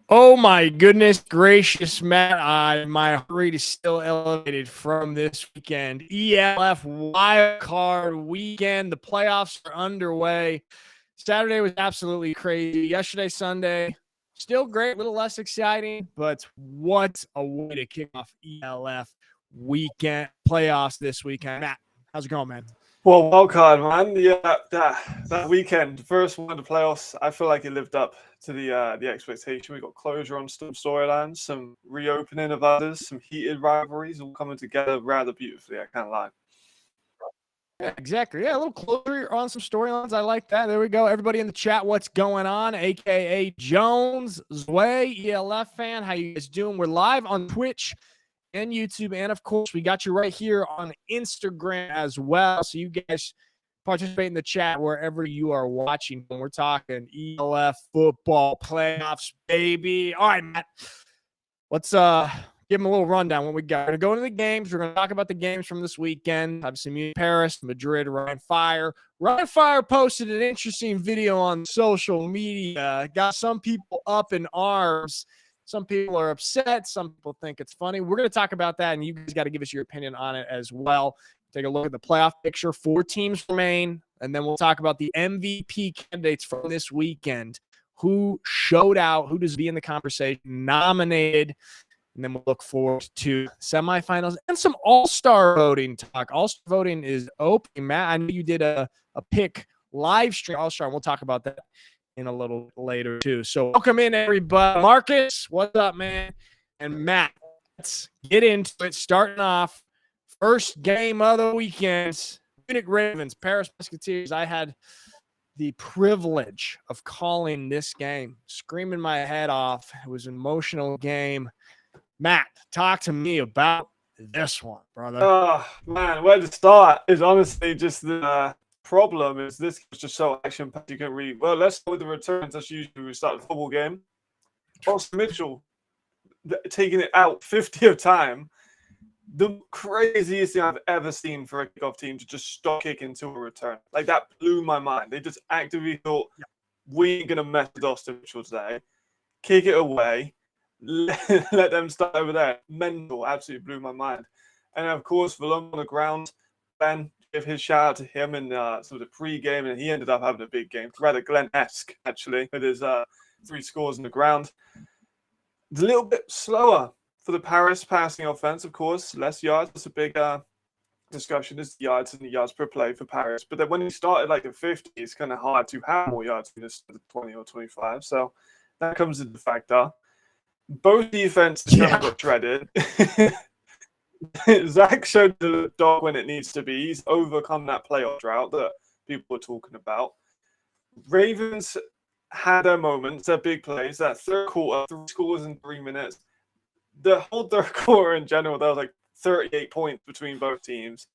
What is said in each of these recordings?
Oh my goodness gracious, Matt. My heart rate is still elevated from this weekend. ELF wildcard weekend. The playoffs are underway. Saturday was absolutely crazy. Yesterday, Sunday, still great, a little less exciting, but what a way to kick off ELF weekend playoffs this weekend. Matt, how's it going, man? Well, wildcard, man. Yeah, that weekend, first one of the playoffs, I feel like it lived up to the expectation. We got closure on some storylines, some reopening of others, some heated rivalries, all coming together rather beautifully. I can't lie. Yeah, exactly. Yeah, a little closure on some storylines. I like that. There we go. Everybody in the chat, what's going on? AKA Jones, Zway, ELF fan. How you guys doing? We're live on Twitch and YouTube. And of course, we got you right here on Instagram as well. So you guys participate in the chat wherever you are watching. When we're talking ELF football playoffs, baby. All right, Matt. Let's give them a little rundown what we got. We're going to go into the games. We're going to talk about the games from this weekend. Obviously, Munich, Paris, Madrid, Rhine Fire. Rhine Fire posted an interesting video on social media. Got some people up in arms. Some people are upset. Some people think it's funny. We're going to talk about that, and you guys got to give us your opinion on it as well. Take a look at the playoff picture. 4 teams remain, and then we'll talk about the MVP candidates from this weekend. Who showed out, who does be in the conversation, nominated, and then we'll look forward to semifinals and some all-star voting talk. All-star voting is open. Matt, I know you did a pick live stream all-star, and we'll talk about that in a little later too. So welcome in, everybody. Marcus, what's up, man? And Matt, let's get into it. Starting off, first game of the weekend, Munich Ravens, Paris Musketeers. I had the privilege of calling this game, screaming my head off. It was an emotional game. Matt, talk to me about this one, brother. Oh, man, where to start is honestly just the problem is this was just so action-packed you can read. Well, let's start with the returns. That's usually we start the football game. Austin Mitchell taking it out 50th time. The craziest thing I've ever seen for a kickoff team to just stop kick into a return. Like, that blew my mind. They just actively thought, we ain't going to mess with Austin Mitchell today. Kick it away. Let them start over there. Mental. Absolutely blew my mind. And, of course, Valum on the ground. Ben, give his shout out to him in sort of the pre-game, and he ended up having a big game. Rather Glenn-esque, actually, with his 3 scores on the ground. It's a little bit slower for the Paris passing offense, of course. Less yards. It's a big discussion. Is the yards and the yards per play for Paris. But then when he started like at 50, it's kind of hard to have more yards than 20 or 25. So that comes into factor. Both defenses kind of got shredded. Zach showed the dog when it needs to be. He's overcome that playoff drought that people were talking about. Ravens had their moments, their big plays. That third quarter, 3 scores in 3 minutes. The whole third quarter in general, there was like 38 points between both teams.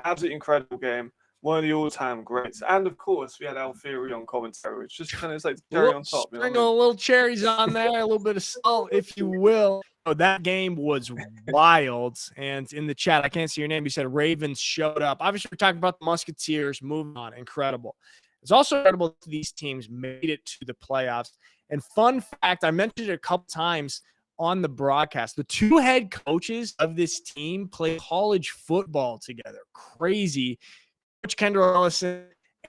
Absolutely incredible game. One of the all-time greats. And, of course, we had Alferi on commentary, which just kind of is like the cherry on top. Sprinkle a little cherries on there, a little bit of salt, if you will. Oh, that game was wild. And in the chat, I can't see your name. You said Ravens showed up. Obviously, we're talking about the Musketeers moving on. Incredible. It's also incredible that these teams made it to the playoffs. And fun fact, I mentioned it a couple times on the broadcast. The 2 head coaches of this team play college football together. Crazy. Coach Kendall Ellison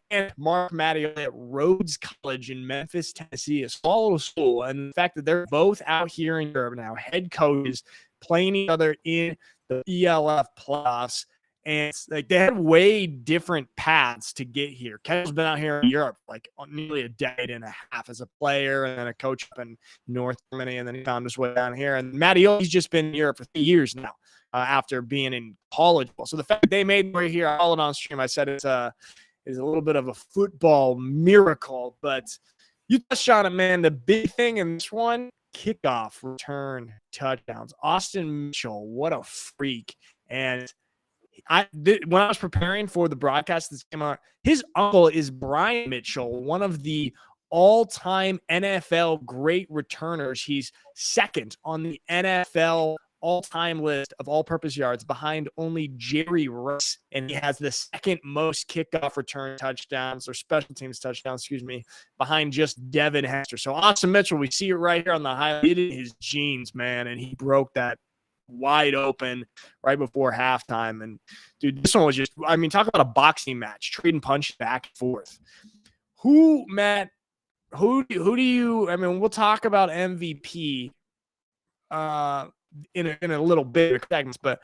and Mark Mattio at Rhodes College in Memphis, Tennessee, a small little school. And the fact that they're both out here in Europe now, head coaches playing each other in the ELF playoffs. And like they had way different paths to get here. Kendall's been out here in Europe like nearly a decade and a half as a player and then a coach up in North Germany, and then he found his way down here. And Mattio, he's just been in Europe for 3 years now. After being in college. So the fact that they made it here, I called it on stream. I said it's a little bit of a football miracle, but you touched on it, man. The big thing in this one, kickoff, return, touchdowns. Austin Mitchell, what a freak. And when I was preparing for the broadcast this came out, his uncle is Brian Mitchell, one of the all-time NFL great returners. He's second on the NFL all-time list of all-purpose yards behind only Jerry Rice, and he has the second most kickoff return touchdowns or special teams touchdowns, behind just Devin Hester. So Austin Mitchell, we see it right here on the highlight. It is his genes, man, and he broke that wide open right before halftime. And dude, this one was just, I mean, talk about a boxing match, trading punch back and forth. Matt, who do you, I mean, we'll talk about MVP in a little bit of segments, but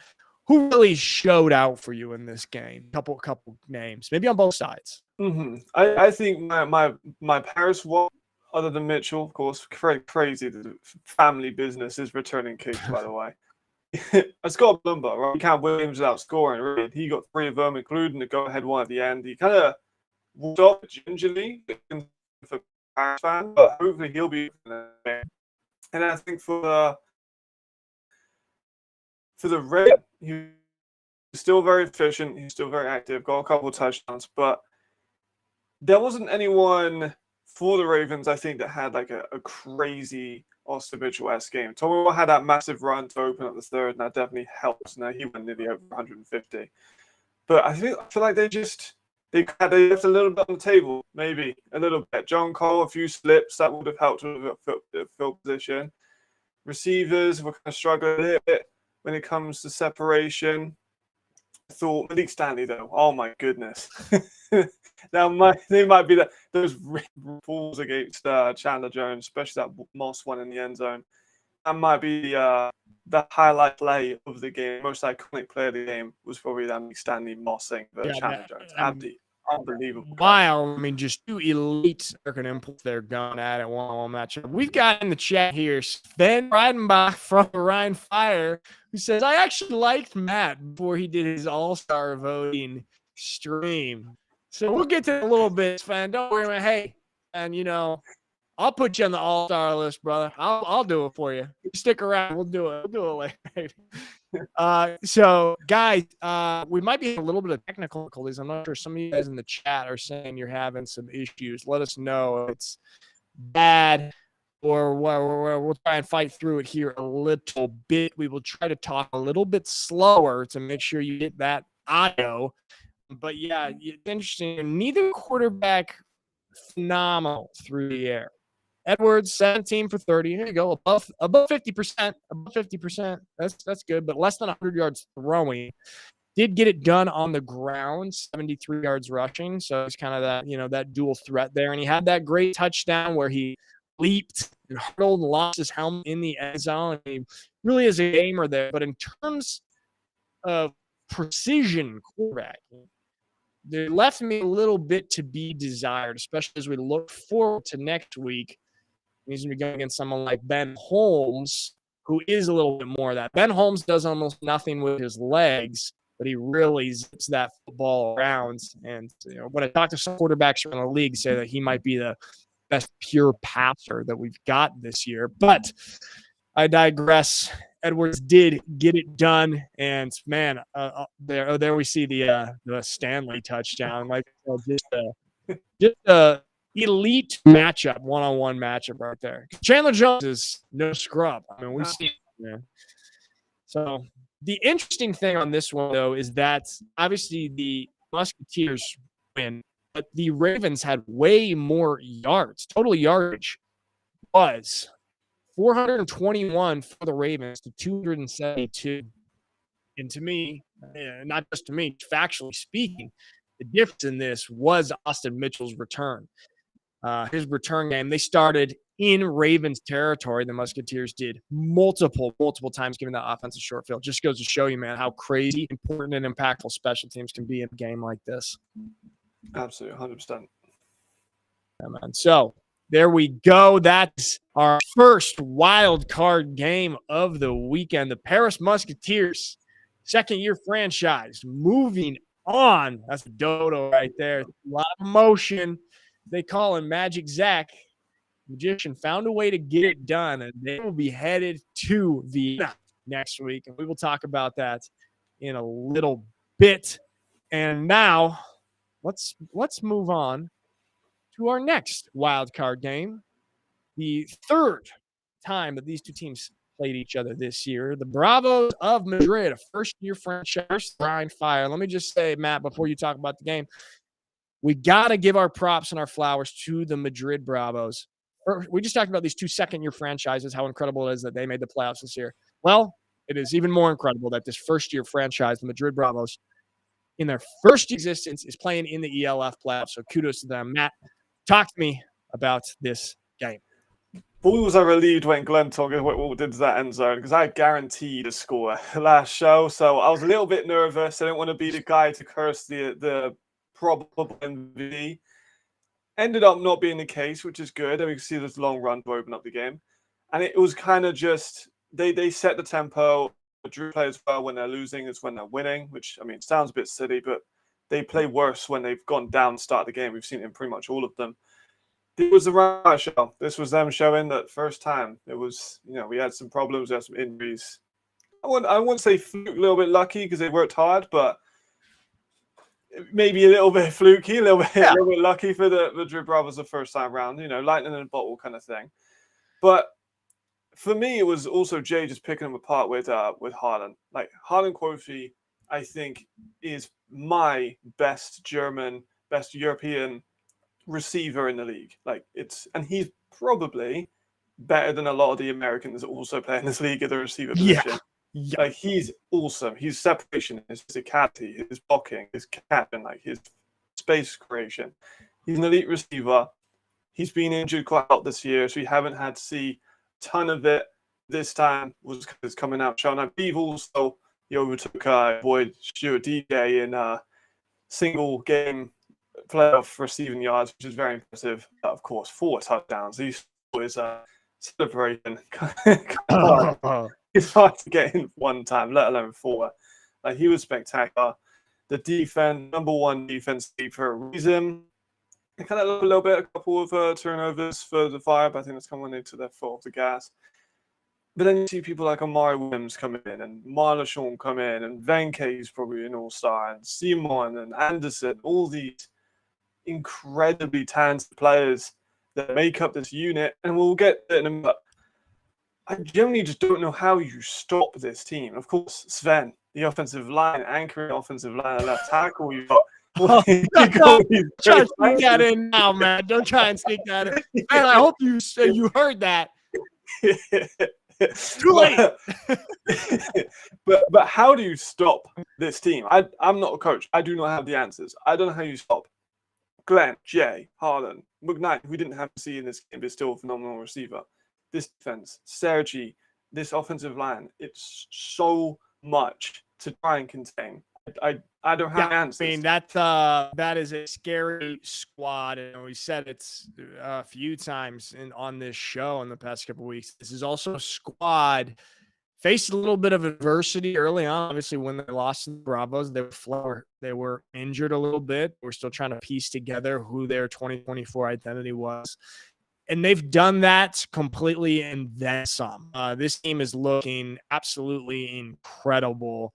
who really showed out for you in this game? Couple names, maybe on both sides. I think my Paris one, other than Mitchell, of course, very crazy. The family business is returning kicks, by the way. It's got a number, right? You can't win games without scoring. Really. He got 3 of them, including the go-ahead one at the end. He kind of walked off gingerly for Paris fan, but hopefully he'll be. And I think for the Red, he's still very efficient. He's still very active. Got a couple of touchdowns, but there wasn't anyone for the Ravens, I think, that had like a crazy Austin Mitchell-esque game. Tom had that massive run to open up the third, and that definitely helps. Now he went nearly over 150. But I feel like they left a little bit on the table, maybe a little bit. John Cole, a few slips that would have helped with the field position. Receivers were kind of struggling a little bit when it comes to separation. I thought Malik Stanley, though, oh my goodness. They might be those balls against Chandler Jones, especially that Moss one in the end zone. That might be the highlight play of the game. Most iconic play of the game was probably that Malik Stanley mossing Chandler Jones. Unbelievable. Wow. I mean, just 2 elite American impulse they're going at it one-on-one matchup. We've got in the chat here Sven Reidenbach from Rhine Fire, who says, I actually liked Matt before he did his all-star voting stream. So we'll get to it a little bit, Sven. Don't worry, man. Hey, and I'll put you on the all-star list, brother. I'll do it for you. Stick around. We'll do it. We'll do it later. So guys, we might be having a little bit of technical difficulties. I'm not sure. Some of you guys in the chat are saying you're having some issues. Let us know if it's bad, or we'll try and fight through it here a little bit. We will try to talk a little bit slower to make sure you get that audio. But yeah, it's interesting. Neither quarterback phenomenal through the air. Edwards, 17 for 30. Here you go, above 50%. Above 50%. That's good, but less than 100 yards throwing. Did get it done on the ground, 73 yards rushing. So it's kind of that, that dual threat there. And he had that great touchdown where he leaped and hurdled and lost his helmet in the end zone. And he really is a gamer there. But in terms of precision quarterbacking, they left me a little bit to be desired, especially as we look forward to next week. He's going to be going against someone like Ben Holmes, who is a little bit more of that. Ben Holmes does almost nothing with his legs, but he really zips that football around. And when I talk to some quarterbacks around the league, say that he might be the best pure passer that we've got this year. But I digress. Edwards did get it done, and man, there we see the Stanley touchdown. Like just a elite matchup, one-on-one matchup right there. Chandler Jones is no scrub. I mean, we've seen it, man. So the interesting thing on this one, though, is that obviously the Musketeers win, but the Ravens had way more yards. Total yardage was 421 for the Ravens to 272. And to me, not just to me, factually speaking, the difference in this was Austin Mitchell's return. His return game, they started in Ravens territory. The Musketeers did multiple times, giving that offensive short field. Just goes to show you, man, how crazy, important, and impactful special teams can be in a game like this. Absolutely, 100%. Yeah, man. So there we go. That's our first wild card game of the weekend. The Paris Musketeers, second-year franchise, moving on. That's a dodo right there. A lot of emotion. They call him Magic Zach. Magician found a way to get it done, and they will be headed to Vienna next week. And we will talk about that in a little bit. And now let's move on to our next wild card game. The third time that these two teams played each other this year. The Bravos of Madrid, a first-year franchise, Rhine Fire. Let me just say, Matt, before you talk about the game, we got to give our props and our flowers to the Madrid Bravos. We just talked about these 2 second-year franchises, how incredible it is that they made the playoffs this year. Well, it is even more incredible that this first-year franchise, the Madrid Bravos, in their first existence, is playing in the ELF playoffs. So kudos to them. Matt, talk to me about this game. Boy, was I relieved when Glenn told me what did to that end zone, because I guaranteed a score last show. So I was a little bit nervous. I didn't want to be the guy to curse the probable MVP. Ended up not being the case, which is good. And we can see this long run to open up the game. And it was kind of just, they set the tempo. Madrid play as well when they're losing as when they're winning, which, I mean, sounds a bit silly, but they play worse when they've gone down to start the game. We've seen it in pretty much all of them. It was the right show. This was them showing that first time. It was, we had some problems, we had some injuries. I wouldn't say fluke, a little bit lucky because they worked hard, but maybe a little bit fluky, a little bit lucky for the Madrid Bravos the first time round, lightning in a bottle kind of thing. But for me, it was also Jay just picking them apart with Haaland. Like, Haaland Kofi, I think, is my best German, best European receiver in the league. And he's probably better than a lot of the Americans that also play in this league at the receiver position. Yeah. Like, he's awesome. His separation, his physicality, his blocking, his catching, his space creation. He's an elite receiver. He's been injured quite a lot this year, so we haven't had to see a ton of it. This time was coming out showing. I believe also he overtook Boyd Stuart DJ in single game playoff receiving yards, which is very impressive. Of course, 4 touchdowns. These is celebration. It's hard to get in one time, let alone 4. He was spectacular. The defense, number 1 defense for a reason. They kind of look a little bit, a couple of turnovers for the Fire, but I think that's coming into their foot off the gas. But then you see people like Amari Williams come in, and Marla Shawn come in, and Venke's probably an all-star, and Simon and Anderson, all these incredibly talented players that make up this unit, and we'll get to it in a minute. I generally just don't know how you stop this team. Of course, Sven, the offensive line, anchoring offensive line, left tackle, you've got. Don't try and sneak that in now, man. Don't try and sneak that in. Man, I hope you heard that. Too late. but how do you stop this team? I'm not a coach. I do not have the answers. I don't know how you stop Glenn, Jay, Haaland, McKnight, who we didn't have to see in this game, but still a phenomenal receiver. This defense, Sergi, this offensive line, it's so much to try and contain. I don't have answers. I mean, that is a scary squad, and we said it's a few times on this show in the past couple of weeks. This is also a squad faced a little bit of adversity early on. Obviously, when they lost to the Bravos, they were injured a little bit. We're still trying to piece together who their 2024 identity was. And they've done that completely and then some. This team is looking absolutely incredible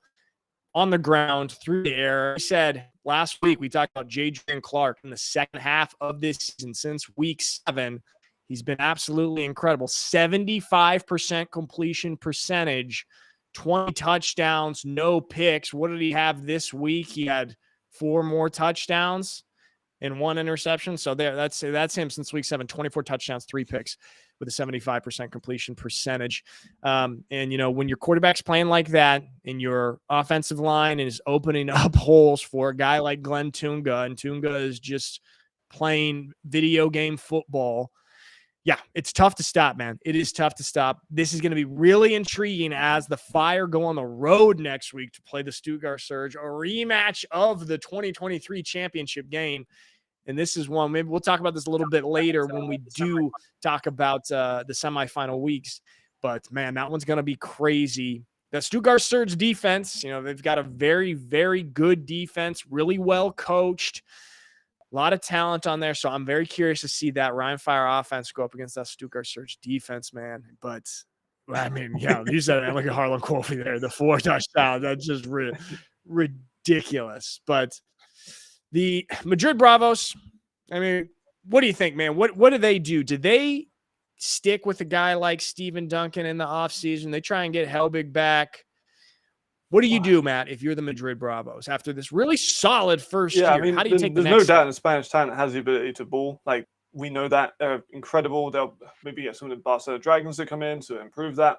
on the ground, through the air. I said last week, we talked about Jadrian Clark in the second half of this season. Since week 7, he's been absolutely incredible. 75% completion percentage, 20 touchdowns, no picks. What did he have this week? He had 4 more touchdowns and 1 interception. So that's him since week 7, 24 touchdowns, 3 picks with a 75% completion percentage. And, when your quarterback's playing like that and your offensive line is opening up holes for a guy like Glenn Tunga, and Tunga is just playing video game football. Yeah, it's tough to stop, man. It is tough to stop. This is going to be really intriguing as the Fire go on the road next week to play the Stuttgart Surge, a rematch of the 2023 championship game. And this is one, maybe we'll talk about this a little bit later when we do talk about the semifinal weeks. But, man, that one's going to be crazy. The Stuttgart Surge defense, they've got a very, very good defense, really well coached, a lot of talent on there. So I'm very curious to see that Rhine Fire offense go up against that Stuttgart Surge defense, man. But, I mean, you said it, look at Harlan Kofi there, the 4 touchdowns. That's just ridiculous. But the Madrid Bravos, I mean, what do you think, man? What do they do? Do they stick with a guy like Steven Duncan in the offseason. They try and get Helbig back. What do you do, Matt, if you're the Madrid Bravos after this really solid first year? I mean, How do you take the there's next no step? doubt the Spanish talent has the ability to ball. Like, we know that. They're incredible. They'll maybe get some of the Barcelona Dragons to come in to improve that.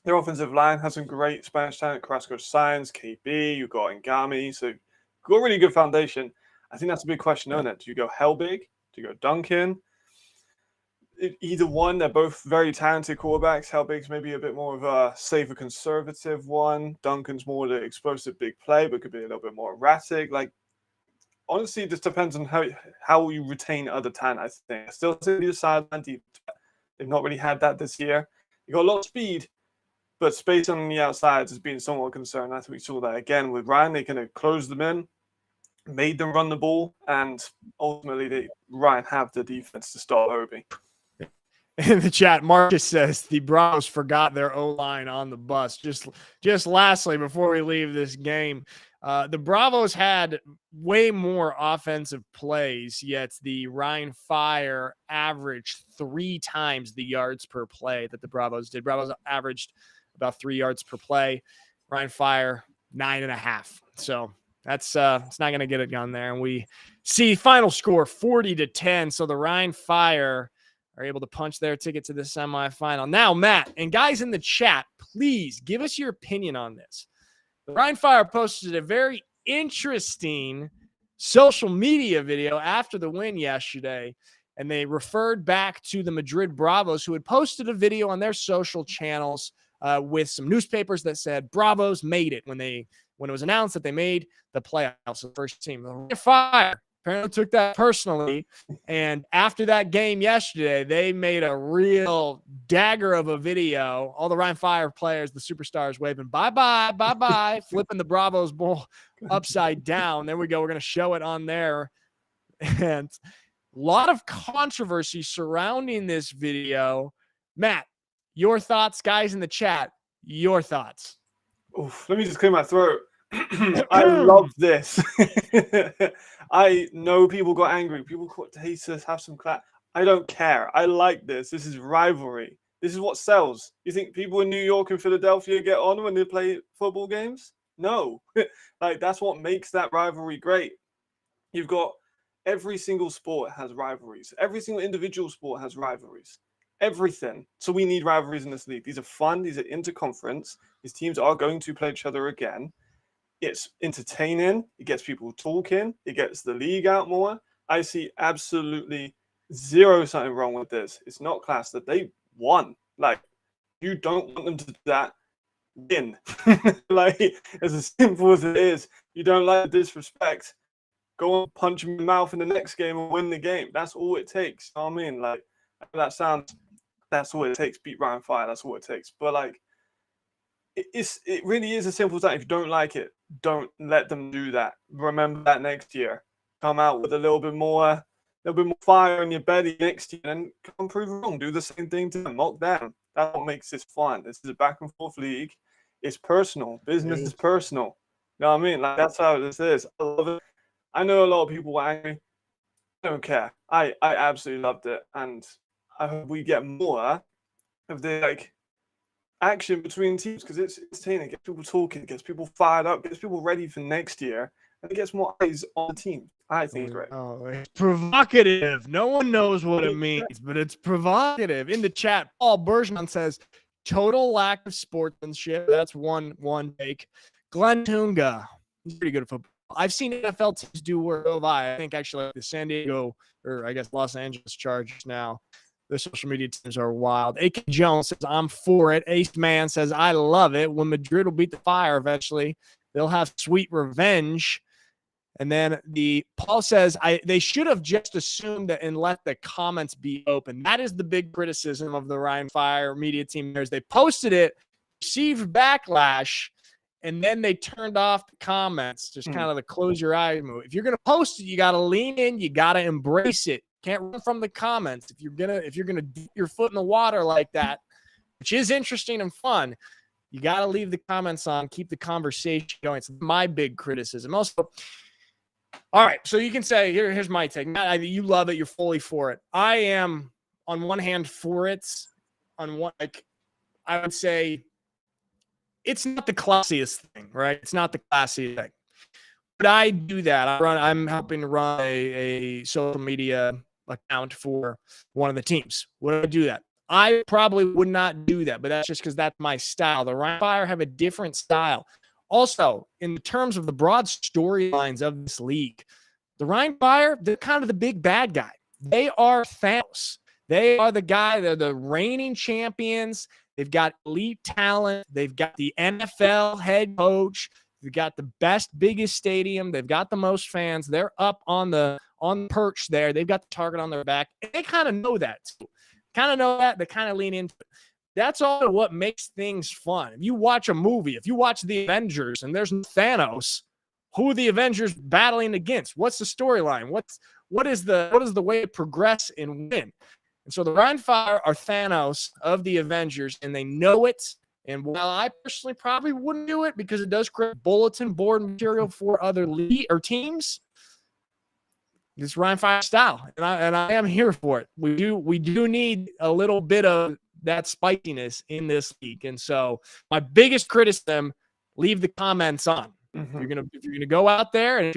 Their offensive line has some great Spanish talent. Carrasco Sainz, KB, you've got Ngami. So, got a really good foundation. I think that's a big question, isn't it? Do you go Helbig? Do you go Duncan? Either one, they're both very talented quarterbacks. Helbig's maybe a bit more of a safer, conservative one. Duncan's more the explosive big play, but could be a little bit more erratic. Like, honestly, it just depends on how you retain other talent, I think. I still think the sideline deep. They've not really had that this year. You got a lot of speed, but space on the outsides has been somewhat concerned. I think we saw that again with Ryan. They kind of closed them in, made them run the ball, and ultimately Ryan have the defense to stop Obi. In the chat, Marcus says the Bravos forgot their O-line on the bus. Just lastly, before we leave this game, the Bravos had way more offensive plays, yet the Rhine Fire averaged 3 times the yards per play that the Bravos did. Bravos averaged about 3 yards per play. Rhine Fire, 9.5. So that's it's not going to get it done there. And we see final score 40-10. So the Rhine Fire are able to punch their ticket to the semifinal. Now, Matt and guys in the chat, please give us your opinion on this. The Rhine Fire posted a very interesting social media video after the win yesterday, and they referred back to the Madrid Bravos, who had posted a video on their social channels with some newspapers that said Bravos made it when it was announced that they made the playoffs, the first team. The Rhine Fire apparently took that personally, and after that game yesterday, they made a real dagger of a video. All the Rhine Fire players, the superstars, waving bye-bye, bye-bye, flipping the Bravos ball upside down. There we go. We're going to show it on there. And a lot of controversy surrounding this video. Matt, your thoughts, guys in the chat, your thoughts. Oof, let me just clear my throat. I love this. I know people got angry. People got haters, have some clap. I don't care. I like this. This is rivalry. This is what sells. You think people in New York and Philadelphia get on when they play football games? No. Like, that's what makes that rivalry great. You've got every single sport has rivalries. Every single individual sport has rivalries. Everything. So we need rivalries in this league. These are fun. These are interconference. These teams are going to play each other again. It's entertaining. It gets people talking. It gets the league out more. I see absolutely zero something wrong with this. It's not class that they won. Like, you don't want them to do that. Win. Like, as simple as it is. You don't like the disrespect. Go and punch him in the mouth in the next game and win the game. That's all it takes. You know what I mean? Like, that's all it takes. Beat Rhine Fire. That's all it takes. But, like, it really is as simple as that. If you don't like it, don't let them do that. Remember that next year. Come out with a little bit more fire in your belly next year and come prove wrong. Do the same thing to them. Mock them. That's what makes this fun. This is a back and forth league. It's personal. Business is personal. You know what I mean? Like, that's how this is. I love it. I know a lot of people were angry. I don't care. I absolutely loved it. And I hope we get more of the, like, action between teams, because it's entertaining. It gets people talking, it gets people fired up, gets people ready for next year, and it gets more eyes on the team. I think it's great. Oh, it's provocative. No one knows what it means, but it's provocative. In the chat, Paul Bergeron says, total lack of sportsmanship. That's one take. Glenn Tunga, he's pretty good at football. I've seen NFL teams do work. I think actually the San Diego, or I guess Los Angeles Chargers now. The social media teams are wild. A.K. Jones says, I'm for it. Ace Man says, I love it. When Madrid will beat the Fire eventually, they'll have sweet revenge. And then Paul says, they should have just assumed that and let the comments be open. That is the big criticism of the Rhine Fire media team. They posted it, received backlash, and then they turned off the comments. Just kind of the close your eyes move. If you're going to post it, you got to lean in. You got to embrace it. Can't run from the comments. If you're gonna dip your foot in the water like that, which is interesting and fun, you got to leave the comments on, keep the conversation going. It's my big criticism. Also, all right, so you can say, here's my take. Matt, you love it. You're fully for it. I am on one hand for it. On one, like I would say, it's not the classiest thing, right? It's not the classiest thing. But I do that. I'm helping to run a social media account for one of the teams. Would I do that? I probably would not do that, but that's just because that's my style. The Rhine Fire have a different style. Also, in terms of the broad storylines of this league, the Rhine Fire, they're kind of the big bad guy. They are Thanos. They are the guy, they're the reigning champions. They've got elite talent. They've got the NFL head coach. They've got the best, biggest stadium. They've got the most fans. They're up on the perch there. They've got the target on their back. And they kind of know that too. Kind of know that. They kind of lean into it. That's all what makes things fun. If you watch a movie, if you watch the Avengers and there's Thanos, who are the Avengers battling against? What's the storyline? What is the way to progress and win? And so the Rhine Fire are Thanos of the Avengers, and they know it. And while I personally probably wouldn't do it because it does create bulletin board material for other league or teams, it's Rhine Fire style, and I am here for it. We do need a little bit of that spiciness in this league. And so my biggest criticism, leave the comments on. Mm-hmm. If you're gonna go out there and if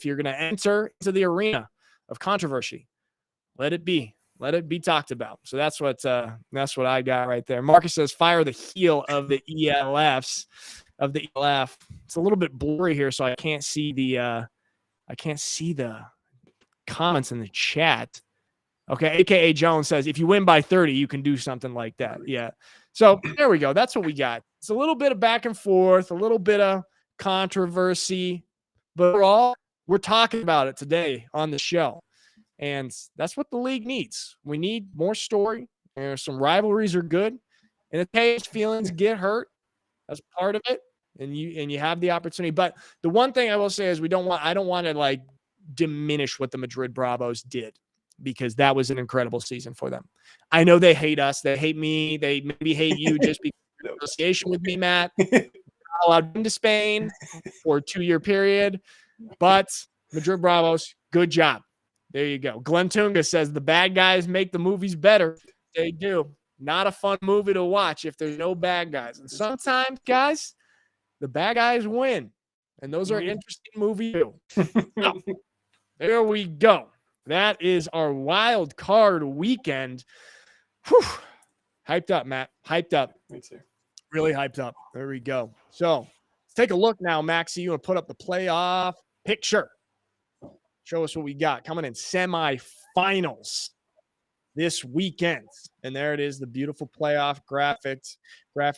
you're gonna enter into the arena of controversy, let it be talked about. So that's what I got right there. Marcus says fire the heel of the ELF. It's a little bit blurry here, so I can't see the comments in the chat. Okay, AKA Jones says if you win by 30, you can do something like that. Yeah. So there we go. That's what we got. It's a little bit of back and forth, a little bit of controversy, but overall, we're talking about it today on the show. And that's what the league needs. We need more story. Some rivalries are good. And if Taylor's feelings get hurt, that's part of it. And you have the opportunity. But the one thing I will say is I don't want to like diminish what the Madrid Bravos did, because that was an incredible season for them. I know they hate us. They hate me. They maybe hate you just because of association with me, Matt. Allowed into Spain for a 2-year period. But Madrid Bravos, good job. There you go. Glenn Tunga says the bad guys make the movies better. They do. Not a fun movie to watch if there's no bad guys. And sometimes, guys, the bad guys win. And those are interesting movies too. So, there we go. That is our wild card weekend. Whew. Hyped up, Matt. Hyped up. Me too. Really hyped up. There we go. So let's take a look now, Maxie. You want to put up the playoff picture. Show us what we got coming in semifinals this weekend. And there it is, the beautiful playoff graphics.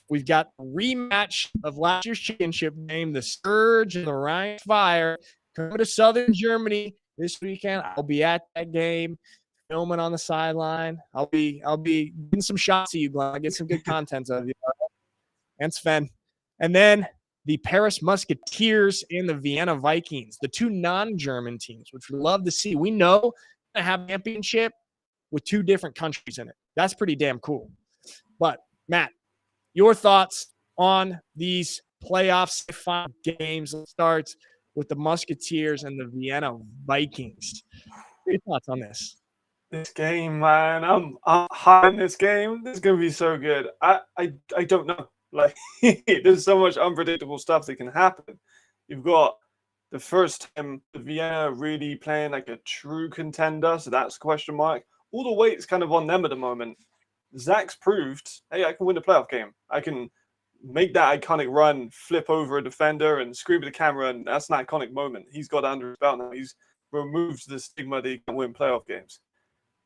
We've got a rematch of last year's championship game, the Surge and the Rhine Fire, coming to Southern Germany this weekend. I'll be at that game, filming on the sideline. I'll be getting some shots of you, Glenn. I'll get some good content of you. And Sven. And then the Paris Musketeers and the Vienna Vikings, the two non-German teams, which we love to see. We know to have a championship with two different countries in it. That's pretty damn cool. But, Matt, your thoughts on these playoff final games? Let's start with the Musketeers and the Vienna Vikings. What are your thoughts on this? This game, man, I'm high in this game. This is going to be so good. I don't know. Like, there's so much unpredictable stuff that can happen. You've got the first time the Vienna really playing like a true contender, so that's a question mark. All the weight's kind of on them at the moment. Zach's proved, hey, I can win a playoff game. I can make that iconic run, flip over a defender, and scream at the camera, and that's an iconic moment. He's got it under his belt now. He's removed the stigma that he can win playoff games.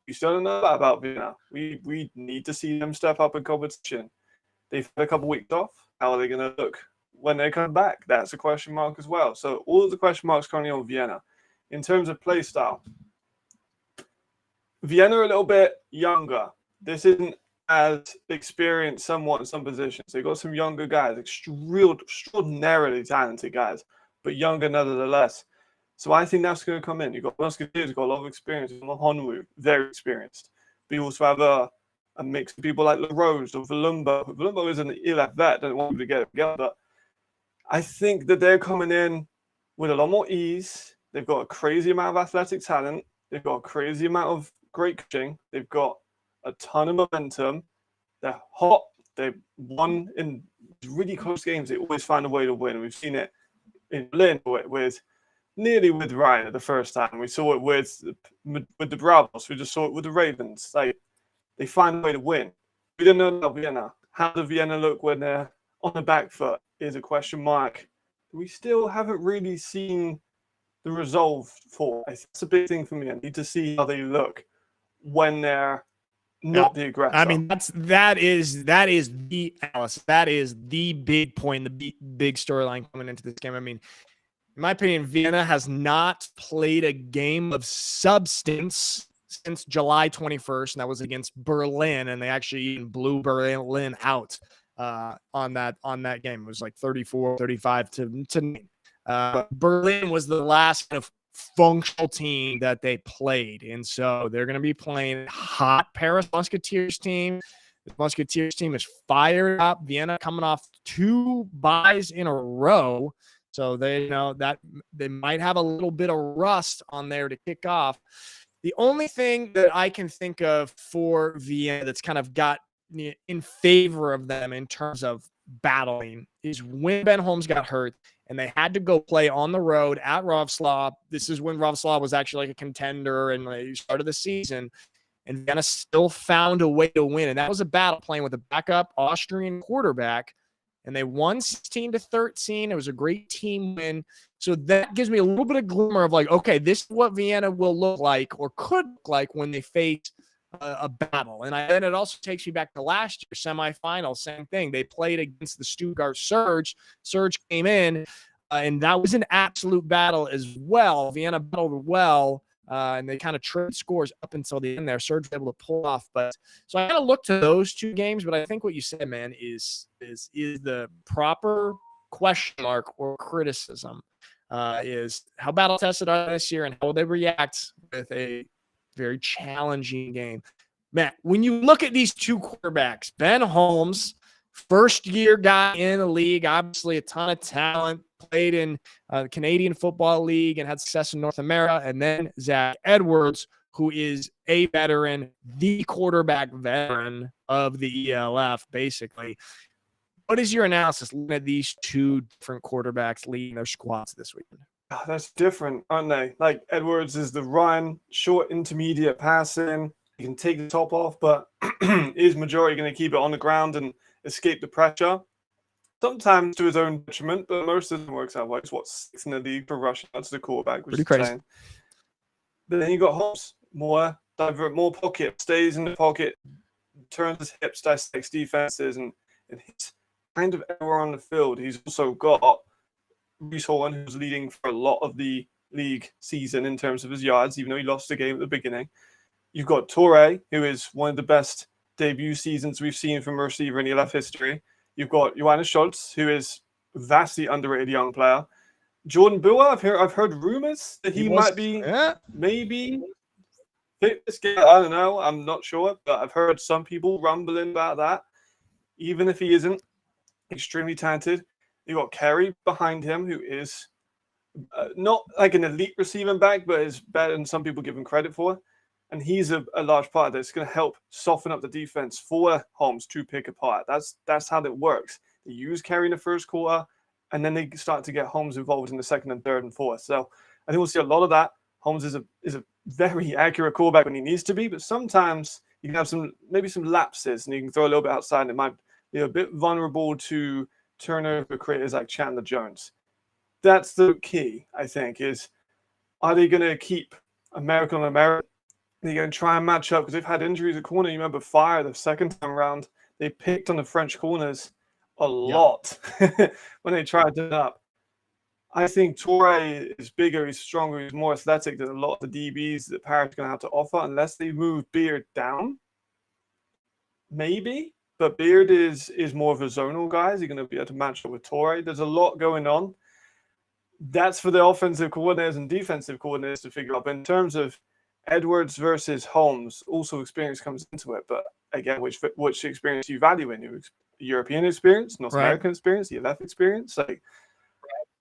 You still don't know that about Vienna. We need to see them step up in competition. They've had a couple weeks off. How are they going to look when they come back? That's a question mark as well. So all of the question marks currently on Vienna. In terms of play style, Vienna are a little bit younger. This isn't as experienced somewhat in some positions. They've got some younger guys, extraordinarily talented guys, but younger nevertheless. So I think that's going to come in. You've got Musketeers, got a lot of experience. Honwu, very experienced. But you also have a mix of people like LaRose or Volumbo. Volumbo is an ELF vet, don't want to get it together, but I think that they're coming in with a lot more ease. They've got a crazy amount of athletic talent. They've got a crazy amount of great coaching. They've got a ton of momentum. They're hot. They've won in really close games. They always find a way to win. We've seen it in Berlin with nearly with Ryan the first time. We saw it with the Bravos. We just saw it with the Ravens. Like, they find a way to win. We don't know about Vienna. How does Vienna look when they're on the back foot is a question mark. We still haven't really seen the resolve for. It's a big thing for me. I need to see how they look when they're not the aggressor. I mean, that is the Alice. That is the big point, the big storyline coming into this game. I mean, in my opinion, Vienna has not played a game of substance since July 21st, and that was against Berlin, and they actually even blew Berlin out on that game. It was like 34-35 to 9. But Berlin was the last kind of functional team that they played, and so they're going to be playing hot Paris Musketeers team. The Musketeers team is fired up. Vienna coming off 2 buys in a row, so they know that they might have a little bit of rust on there to kick off. The only thing that I can think of for Vienna that's kind of got in favor of them in terms of battling is when Ben Holmes got hurt and they had to go play on the road at Wroclaw. This is when Wroclaw was actually like a contender and they started the season, and Vienna still found a way to win. And that was a battle playing with a backup Austrian quarterback, and they won 16-13. It was a great team win. So that gives me a little bit of glimmer of like, okay, this is what Vienna will look like or could look like when they face a battle. And then it also takes me back to last year, semifinal, same thing. They played against the Stuttgart Surge. Surge came in, and that was an absolute battle as well. Vienna battled well, and they kind of traded scores up until the end there. Surge was able to pull off. But so I kind of look to those 2 games, but I think what you said, man, is the proper question mark or criticism is how battle tested are they this year and how will they react with a very challenging game. Matt, when you look at these 2 quarterbacks, Ben Holmes, first-year guy in the league, obviously a ton of talent, played in the Canadian Football League and had success in North America, and then Zach Edwards, who is a veteran, the quarterback veteran of the ELF, basically. What is your analysis looking at these 2 different quarterbacks leading their squads this weekend? Oh, that's different, aren't they? Like, Edwards is the run, short, intermediate passing. He can take the top off, but is majority going to keep it on the ground and escape the pressure? Sometimes to his own detriment, but most of them works out well. He's 6th in the league for rushing. That's the quarterback, which pretty is crazy. insane. But then you got Holmes, more pocket, stays in the pocket, turns his hips, dissects defenses, and he's kind of everywhere on the field. He's also got Reese Horn, who's leading for a lot of the league season in terms of his yards, even though he lost the game at the beginning. You've got Torre, who is one of the best debut seasons we've seen from a receiver in ELF history. You've got Johannes Schultz, who is a vastly underrated young player. Jordan Bua, I've heard rumors that he might be maybe fit this game. I don't know. I'm not sure, but I've heard some people rumbling about that. Even if he isn't, extremely talented. You got Kerry behind him, who is not like an elite receiving back, but is better than some people give him credit for. And he's a large part of this. It's going to help soften up the defense for Holmes to pick apart. That's how that works. They use Kerry in the first quarter, and then they start to get Holmes involved in the second and third and fourth. So I think we'll see a lot of that. Holmes is a very accurate quarterback when he needs to be, but sometimes you can have maybe some lapses, and you can throw a little bit outside, and it might be a bit vulnerable to turnover creators like Chandler Jones. That's the key, I think, is are they going to keep American on American? They're going to try and match up because they've had injuries at corner. You remember Fire the second time around. They picked on the French corners a lot when they tried it up. I think Torre is bigger, he's stronger, he's more athletic than a lot of the DBs that Paris are going to have to offer unless they move Beard down. Maybe. But Beard is more of a zonal guy. Is he going to be able to match up with Torre? There's a lot going on. That's for the offensive coordinators and defensive coordinators to figure out. But in terms of Edwards versus Holmes, also experience comes into it. But again, which experience you value in? Your European experience, North American experience, the ELF experience? Like,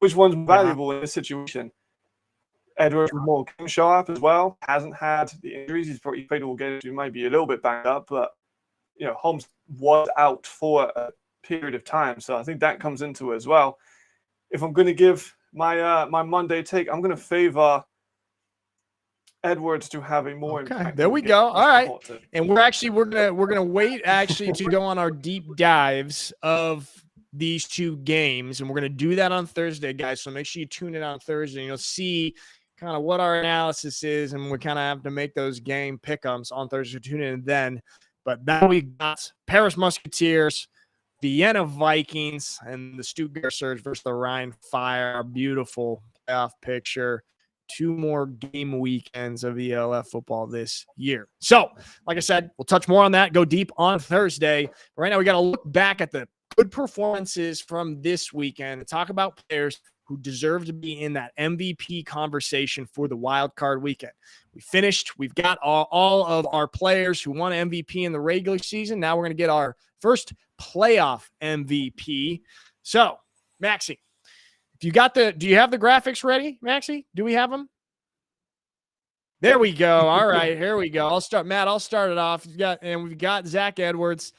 which one's valuable in this situation? Edwards was more game sharp as well. Hasn't had the injuries. He's probably played all games. He might be a little bit banged up, but Holmes was out for a period of time, so I think that comes into it as well. If I'm going to give my my Monday take, I'm going to favor Edwards to have a more impactful there we game. go. All right, Important. and we're gonna wait actually to go on our deep dives of these two games, and we're gonna do that on Thursday, guys. So make sure you tune in on Thursday, and you'll see kind of what our analysis is, and we kind of have to make those game pick'ems on Thursday. Tune in then. But now we got Paris Musketeers, Vienna Vikings, and the Stuttgart Surge versus the Rhine Fire. A beautiful playoff picture. 2 more game weekends of ELF football this year. So, like I said, we'll touch more on that, go deep on Thursday. Right now, we got to look back at the good performances from this weekend and talk about players who deserve to be in that MVP conversation for the wild card weekend. We finished. We've got all of our players who won MVP in the regular season. Now we're going to get our first playoff MVP. So, Maxie, do you have the graphics ready, Maxie? Do we have them? There we go. All right, here we go. I'll start it off. We've got Zach Edwards,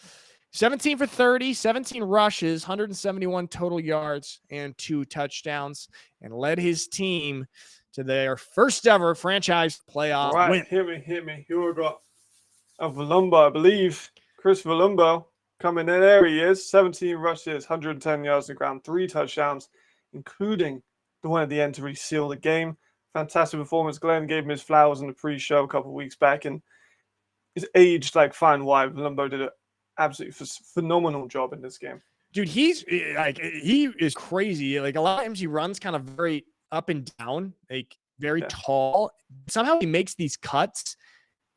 17 for 30, 17 rushes, 171 total yards, and 2 touchdowns, and led his team to their first ever franchise playoff win. Hit me. Here we got Volumbo, I believe. Chris Volumbo coming in. There he is. 17 rushes, 110 yards on the ground, 3 touchdowns, including the one at the end to really seal the game. Fantastic performance. Glenn gave him his flowers in the pre-show a couple of weeks back, and he's aged like fine wine. Volumbo did an absolutely phenomenal job in this game. Dude, he is crazy. Like, a lot of times he runs kind of very up and down, like very tall. Somehow he makes these cuts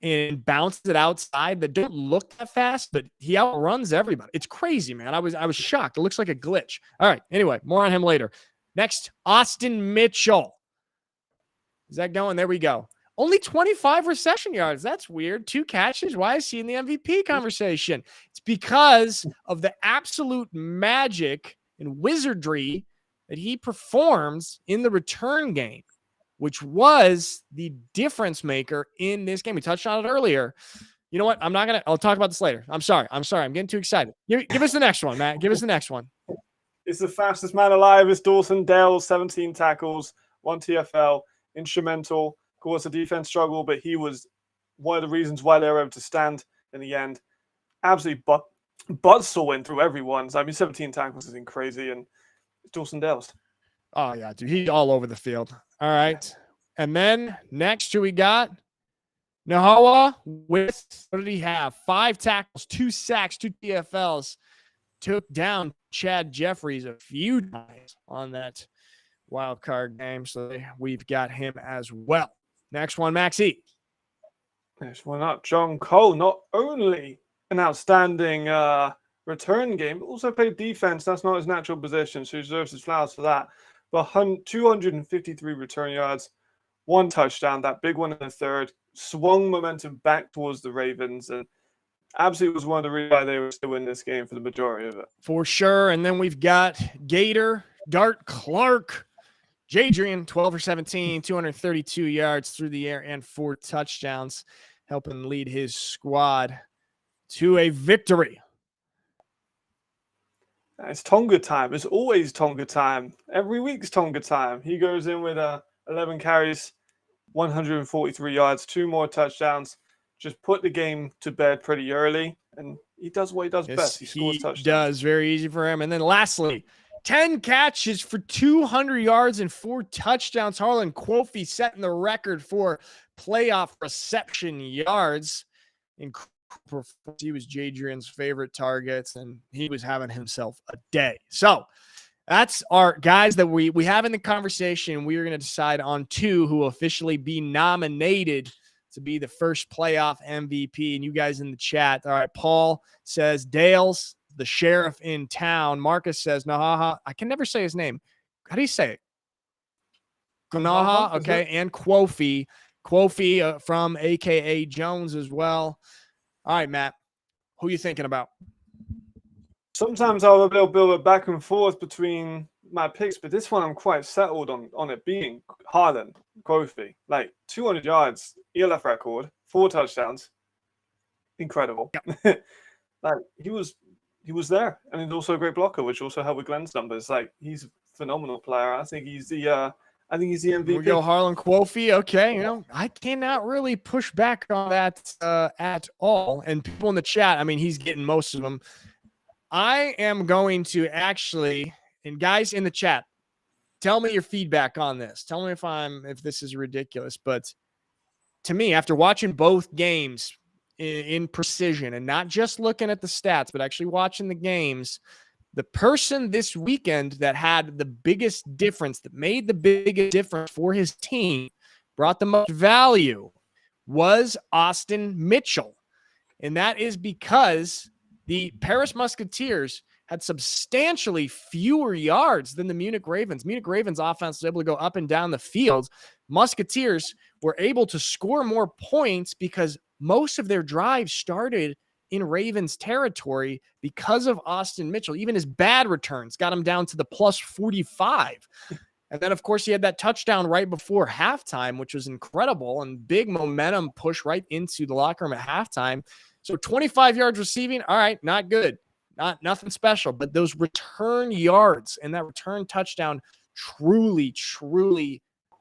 and bounces it outside that don't look that fast, but he outruns everybody. It's crazy, man. I was shocked. It looks like a glitch. All right. Anyway, more on him later. Next, Austin Mitchell. Is that going? There we go. Only 25 reception yards. That's weird. 2 catches. Why is he in the MVP conversation? It's because of the absolute magic and wizardry that he performs in the return game, which was the difference maker in this game. We touched on it earlier. You know what? I'll talk about this later. I'm sorry. I'm getting too excited. Give us the next one, Matt. Give us the next one. It's the fastest man alive. It's Dawson Dale, 17 tackles, 1 TFL, instrumental. Of course, the defense struggled, but he was one of the reasons why they were able to stand in the end. Absolutely buzzsawing through everyone. So, 17 tackles is crazy, and it's Dawson Dale's. Oh, yeah, dude. He's all over the field. All right. And then next, who we got? Nahoa with, what did he have? 5 tackles, 2 sacks, 2 TFLs. Took down Chad Jeffries a few times on that wild card game. So we've got him as well. Next one, Maxie. Next one up, John Cole. Not only an outstanding return game, but also played defense. That's not his natural position, so he deserves his flowers for that. But 253 return yards, 1 touchdown, that big one in the third, swung momentum back towards the Ravens, and absolutely was one of the reasons why they were still in this game for the majority of it. For sure. And then we've got Gator, Dart Clark, Jadrian, 12 for 17, 232 yards through the air and 4 touchdowns, helping lead his squad to a victory. It's Tonga time. It's always Tonga time. Every week's Tonga time. He goes in with 11 carries, 143 yards, 2 more touchdowns. Just put the game to bed pretty early, and he does what he does best. He scores touchdowns. Does. Very easy for him. And then lastly, 10 catches for 200 yards and 4 touchdowns. Harlan Quofi setting the record for playoff reception yards. He was Jadrian's favorite targets, and he was having himself a day. So that's our guys that we have in the conversation. We are going to decide on 2 who will officially be nominated to be the first playoff MVP. And you guys in the chat. All right. Paul says Dale's the sheriff in town. Marcus says Nahaha. I can never say his name. How do you say it? Naha. Okay. And Quofi from AKA Jones as well. All right, Matt, who are you thinking about? Sometimes I'll have a little bit of a back and forth between my picks, but this one I'm quite settled on it being Harlan. Quofi. Like 200 yards, ELF record, 4 touchdowns. Incredible. Yep. Like he was there, and he's also a great blocker, which also helped with Glenn's numbers. Like he's a phenomenal player. I think he's the MVP. We go Harlan Quofi. Okay, you know, I cannot really push back on that at all. And people in the chat, I mean, he's getting most of them. I am going to actually, and guys in the chat, tell me your feedback on this. Tell me if this is ridiculous. But to me, after watching both games in precision and not just looking at the stats, but actually watching the games, the person this weekend that had the biggest difference, that made the biggest difference for his team, brought the most value, was Austin Mitchell. And that is because the Paris Musketeers had substantially fewer yards than the Munich Ravens. Munich Ravens offense was able to go up and down the field. Musketeers were able to score more points because most of their drives started in Ravens territory because of Austin Mitchell. Even his bad returns got him down to the plus 45. And then, of course, he had that touchdown right before halftime, which was incredible, and big momentum push right into the locker room at halftime. So 25 yards receiving, all right, not good. Nothing special. But those return yards and that return touchdown truly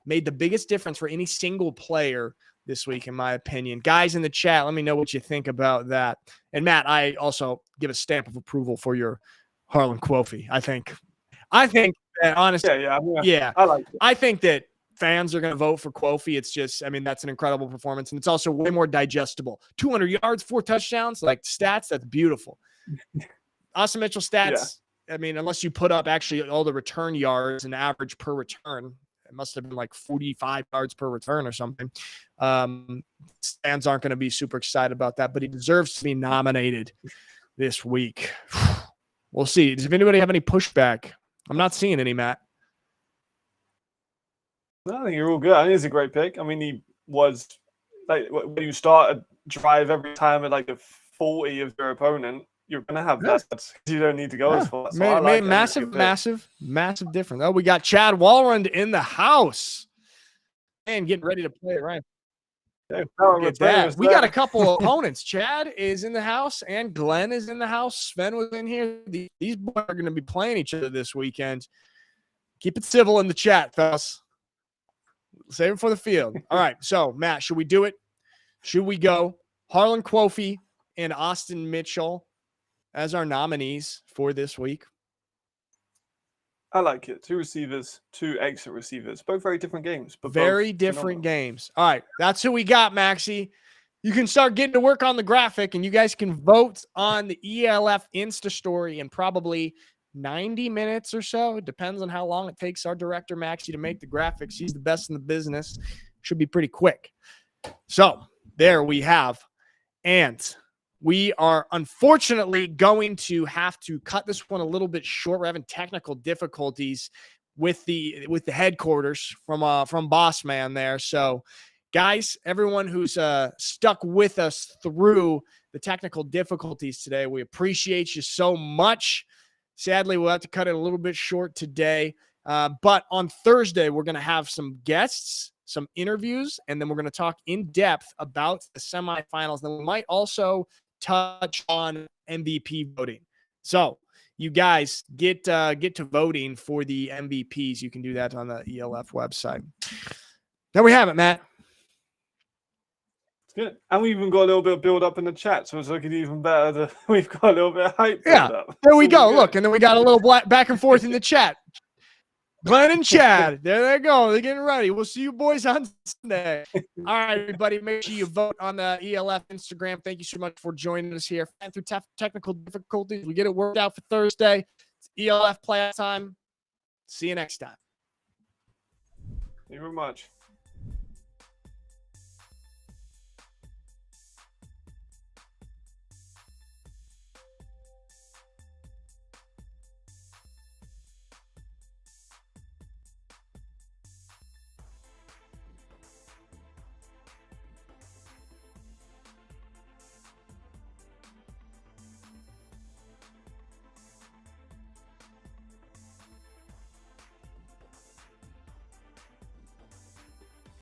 made the biggest difference for any single player this week, in my opinion. Guys in the chat, let me know what you think about that. And Matt, I also give a stamp of approval for your Harlan Quofi. I think that honestly, yeah, I like it. I think that fans are going to vote for Quofi. It's just, I mean, that's an incredible performance, and it's also way more digestible. 200 yards, 4 touchdowns, like stats, that's beautiful. Austin Mitchell stats, yeah. I mean, unless you put up actually all the return yards and average per return, it must have been like 45 yards per return or something. Fans aren't going to be super excited about that, but he deserves to be nominated this week. We'll see. Does anybody have any pushback? I'm not seeing any, Matt. No, I think you're all good. I think it's a great pick. I mean, he was like when you start a drive every time at like a 40 of your opponent, you're gonna have that. You don't need to go as far. So made massive difference. Oh, we got Chad Walrund in the house and getting ready to play it, right? Yeah, we got a couple of opponents. Chad is in the house and Glenn is in the house. Sven was in here. These boys are going to be playing each other this weekend. Keep it civil in the chat, fellas. Save it for the field. All right. So, Matt, should we do it? Should we go Harlan Quofi and Austin Mitchell as our nominees for this week? I like it. 2 receivers, 2 excellent receivers. Both very different games. But very different games. All right. That's who we got, Maxie. You can start getting to work on the graphic, and you guys can vote on the ELF Insta story in probably 90 minutes or so. It depends on how long it takes our director, Maxie, to make the graphics. He's the best in the business. Should be pretty quick. So there we have. And we are unfortunately going to have to cut this one a little bit short. We're having technical difficulties with the headquarters from Boss Man there. So, guys, everyone who's stuck with us through the technical difficulties today, we appreciate you so much. Sadly, we'll have to cut it a little bit short today. But on Thursday, we're going to have some guests, some interviews, and then we're going to talk in depth about the semifinals. Then we might also touch on MVP voting. So you guys get to voting for the MVPs. You can do that on the ELF website. There we have it, Matt. It's good. And we even got a little bit of build up in the chat, so it's looking even better. We've got a little bit of hype. Yeah, there we go. Look, and then we got a little back and forth in the chat. Glenn and Chad, there they go. They're getting ready. We'll see you boys on Sunday. All right, everybody, make sure you vote on the ELF Instagram. Thank you so much for joining us here. And through technical difficulties, we get it worked out for Thursday. It's ELF playoff time. See you next time. Thank you very much.